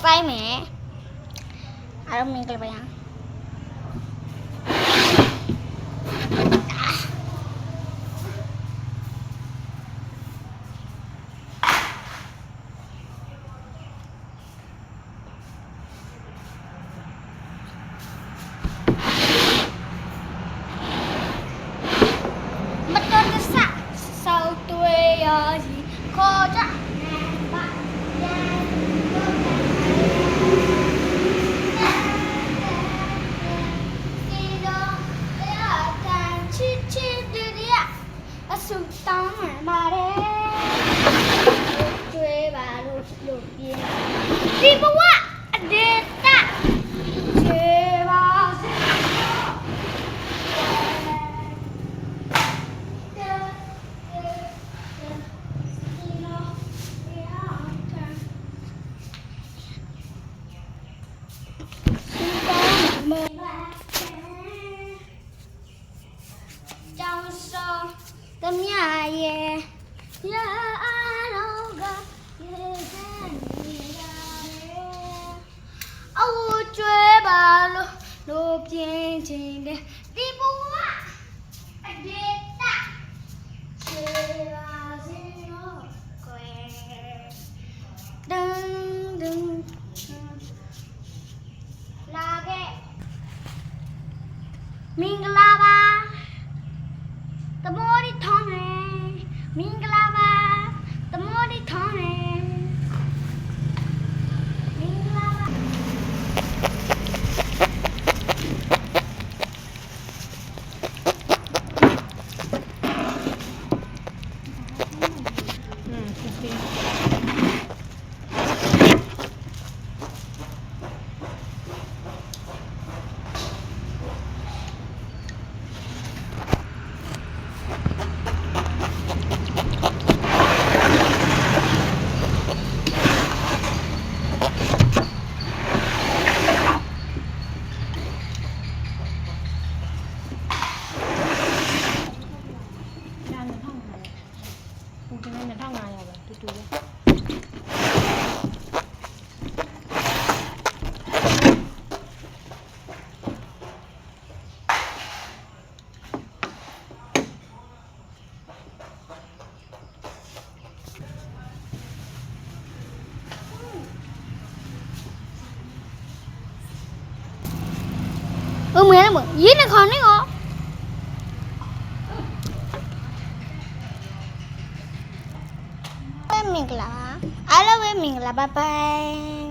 စိုင်းမယ်အားလုံးမင်္ဂလာပါမတော်တဆစောက်တွေရစီခေါ်ကြဆုတောင်းမှပါတယ်ကျွေးပါလို့ပြင်းဒီဘဝအဒေတာကျွေးပါစေကြောင်စောတမရဲ့ရာအားလုံးကရေစမ်းနေရတယ်အဝကျွဲပါလို့ပြင်းချင်းတဲ့ဒီဘဝအဒေတာချေပါစေရောကွယ်ဒန်းဒန်းလာခဲ့မင်္ဂလာပါတမောဒီထောင်းနေမင်္ဂလာပါတမောဒီထောင်းနေမင်္ဂလာပါမင်းလည်းရေးနေခေါင်းနေကောမင်္ဂလာအားလုံးပဲမင်္ဂလာပါဘိုင်